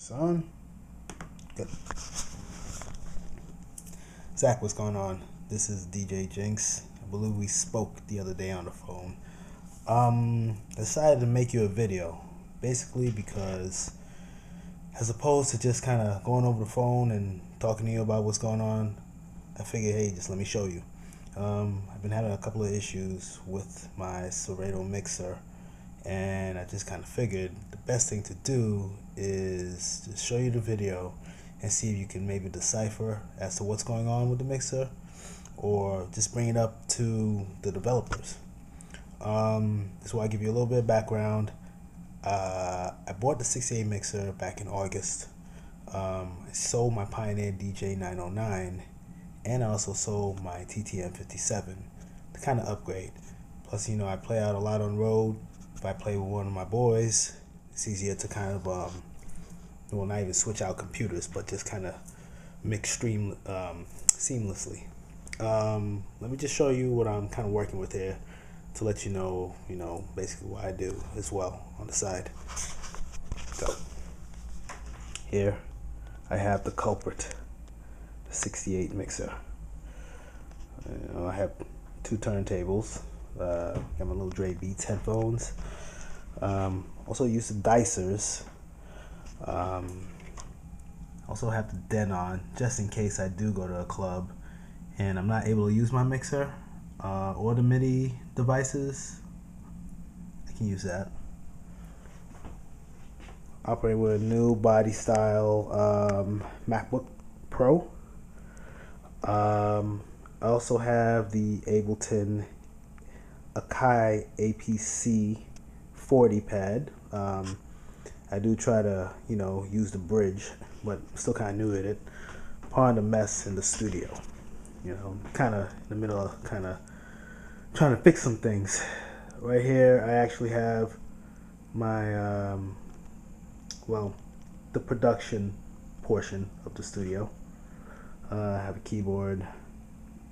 It's on. Good. Zach, what's going on? This is DJ Jinx. I believe we spoke the other day on the phone. I decided to make you a video, basically because as opposed to just kind of going over the phone and talking to you about what's going on, I figured, hey, just let me show you. I've been having a couple of issues with my Serato mixer, and I just kind of figured the best thing to do is just show you the video and see if you can maybe decipher as to what's going on with the mixer, or just bring it up to the developers. This is why I give you a little bit of background. I bought the 68 mixer back in August. I sold my Pioneer DJ 909, and I also sold my TTM 57 to kind of upgrade. Plus, you know, I play out a lot on the road. If I play with one of my boys, it's easier to kind of, well, not even switch out computers, but just kind of mix stream seamlessly. Let me just show you what I'm kind of working with here to let you know, basically what I do as well on the side. So, here I have the culprit, the 68 mixer. I have two turntables. Got my little Dre Beats headphones. Also use the Dicers. Also have the den on just in case I do go to a club and I'm not able to use my mixer or the MIDI devices. I can use that. Operate with a new body style MacBook Pro. I also have the Ableton Akai APC 40 pad. I do try to, use the bridge, but I'm still kind of new at it. Pardon the mess in the studio. Kind of in the middle of kind of trying to fix some things. Right here, I actually have my, the production portion of the studio. I have a keyboard,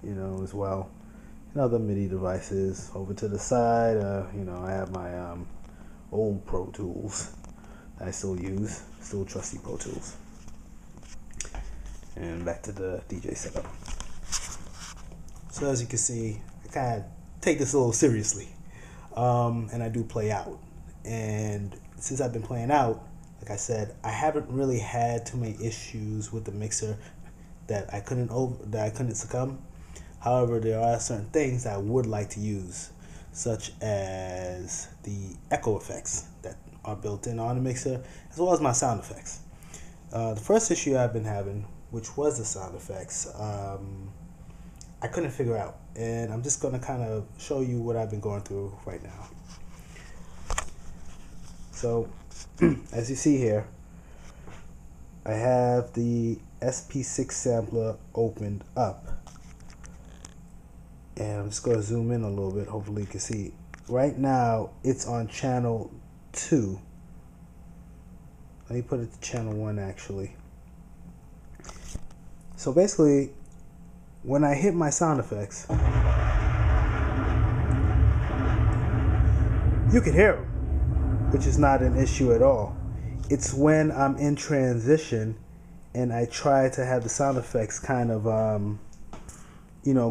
as well. And other MIDI devices. Over to the side, I have my old Pro Tools that I still use, still trusty Pro Tools. And back to the DJ setup. So as you can see, I kind of take this a little seriously, and I do play out. And since I've been playing out, like I said, I haven't really had too many issues with the mixer that I couldn't succumb. However, there are certain things that I would like to use, such as the echo effects that are built in on the mixer, as well as my sound effects. The first issue I've been having, which was the sound effects, I couldn't figure out. And I'm just going to kind of show you what I've been going through right now. So, as you see here, I have the SP6 sampler opened up. And I'm just going to zoom in a little bit. Hopefully you can see. Right now, it's on channel 2. Let me put it to channel 1, actually. So basically, when I hit my sound effects, you can hear them, which is not an issue at all. It's when I'm in transition and I try to have the sound effects kind of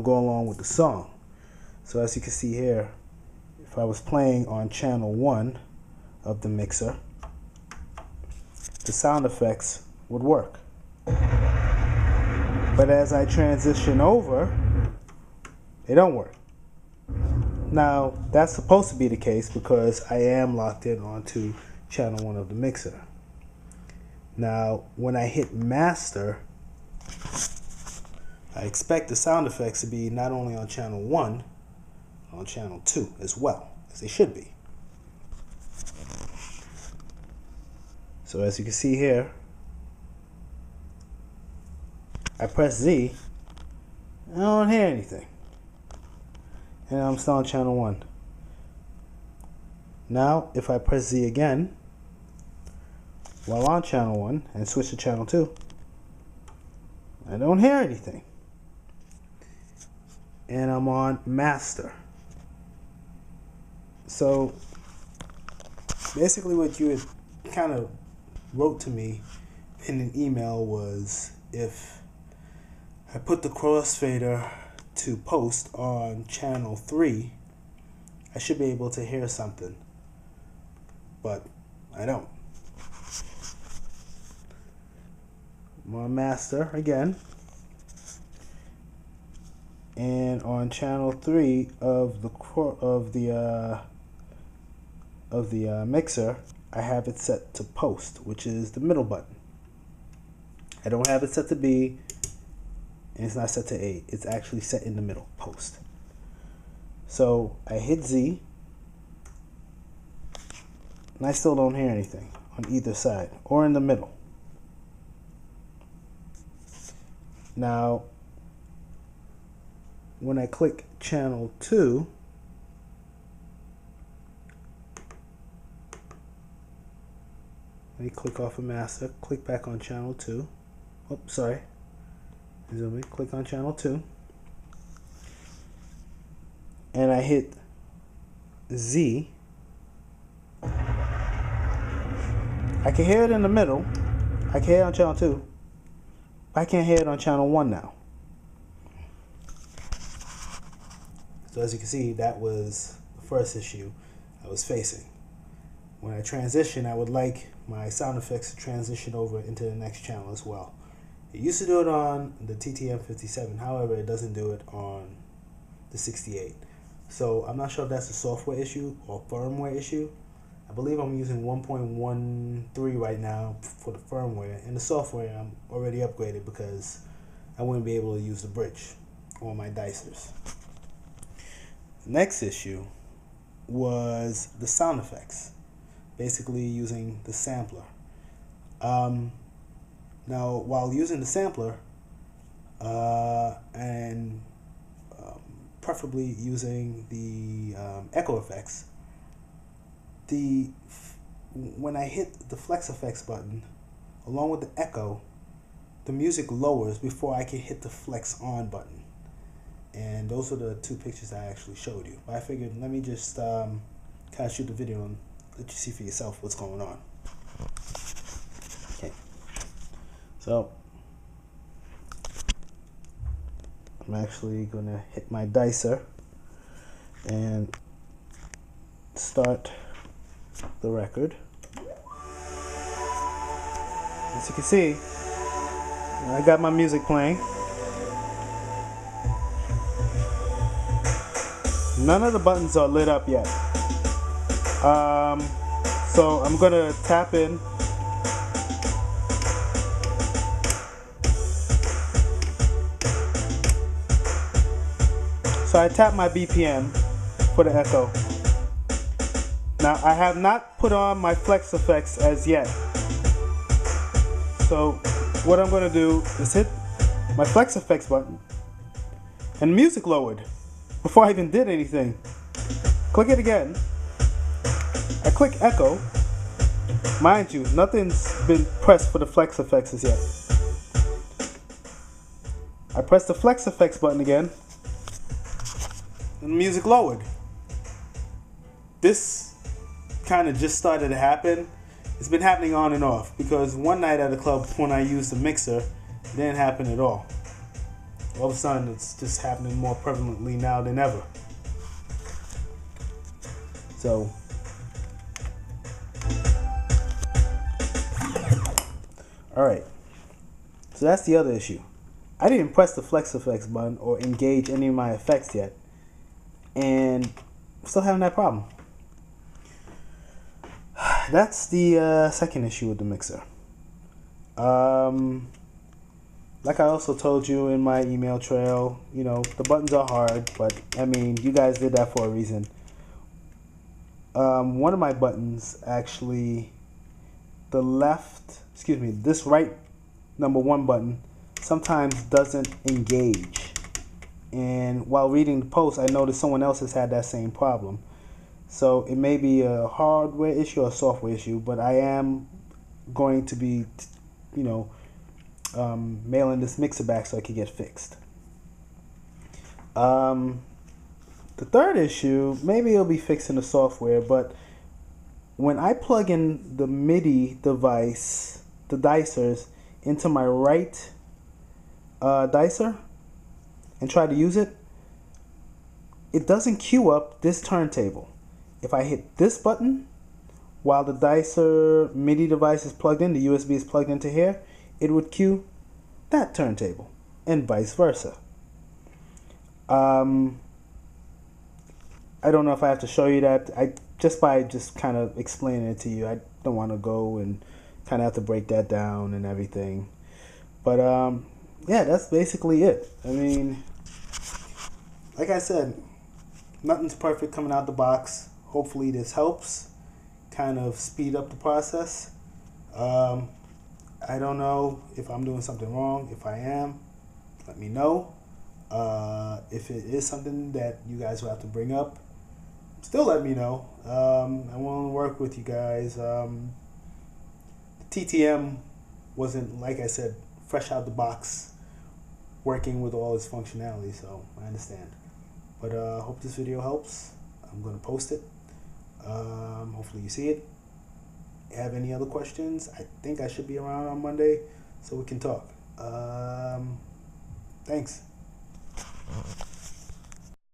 go along with the song. So as you can see here, if I was playing on channel 1 of the mixer, the sound effects would work. But as I transition over, they don't work. Now, that's supposed to be the case because I am locked in onto channel 1 of the mixer. Now, when I hit master, I expect the sound effects to be not only on channel 1, on channel 2 as well, as they should be. So as you can see here, I press Z, and I don't hear anything. And I'm still on channel 1. Now, if I press Z again, while on channel 1, and switch to channel 2, I don't hear anything. And I'm on master. So basically what you had kind of wrote to me in an email was if I put the crossfader to post on channel 3, I should be able to hear something, but I don't. I'm on master again, and on channel 3 of the mixer, I have it set to post, which is the middle button. I don't have it set to B, and it's not set to A. It's actually set in the middle, post. So I hit Z, and I still don't hear anything on either side or in the middle. Now, when I click channel 2, let me click off of master, click back on channel 2. Oops, sorry. Zoom in, click on channel 2. And I hit Z. I can hear it in the middle. I can hear it on channel 2. I can't hear it on channel 1 now. So as you can see, that was the first issue I was facing. When I transition, I would like my sound effects to transition over into the next channel as well. It used to do it on the TTM57, however, it doesn't do it on the 68. So I'm not sure if that's a software issue or firmware issue. I believe I'm using 1.13 right now for the firmware, and the software I'm already upgraded because I wouldn't be able to use the bridge on my dicers. The next issue was the sound effects, basically using the sampler. Now, while using the sampler and preferably using the echo effects, when I hit the flex effects button, along with the echo, the music lowers before I can hit the flex on button. And those are the two pictures I actually showed you. But I figured, let me just kind of shoot the video and let you see for yourself what's going on. Okay. So I'm actually gonna hit my dicer and start the record. As you can see, I got my music playing. None of the buttons are lit up yet. So I'm gonna tap in. So I tap my BPM for the echo. Now I have not put on my flex effects as yet. So what I'm gonna do is hit my flex effects button and music lowered before I even did anything. Click it again. I click echo. Mind you, nothing's been pressed for the flex effects as yet. I press the flex effects button again and the music lowered. This kind of just started to happen. It's been happening on and off because one night at the club when I used the mixer, it didn't happen at all. All of a sudden, it's just happening more prevalently now than ever. So, alright. So that's the other issue. I didn't press the flex effects button or engage any of my effects yet. And I'm still having that problem. That's the second issue with the mixer. Like I also told you in my email trail, you know, the buttons are hard, but I mean, you guys did that for a reason. One of my buttons actually, this right number 1 button sometimes doesn't engage. And while reading the post, I noticed someone else has had that same problem. So it may be a hardware issue or a software issue, but I am going to be, you know, mailing this mixer back so it can get fixed. The third issue, maybe it'll be fixed in the software, but when I plug in the MIDI device the dicers into my right dicer and try to use it, it doesn't queue up this turntable. If I hit this button while the dicer MIDI device is plugged in, the USB is plugged into here, it would cue that turntable, and vice versa. I don't know if I have to show you that. By kind of explaining it to you, I don't want to go and kind of have to break that down and everything. But yeah, that's basically it. I mean, like I said, nothing's perfect coming out the box. Hopefully this helps kind of speed up the process. I don't know if I'm doing something wrong. If I am, let me know. If it is something that you guys will have to bring up, still let me know. I want to work with you guys. The TTM wasn't, like I said, fresh out the box, working with all its functionality, so I understand. But I hope this video helps. I'm going to post it. Hopefully you see it. Have any other questions? I think I should be around on Monday so we can talk. Thanks.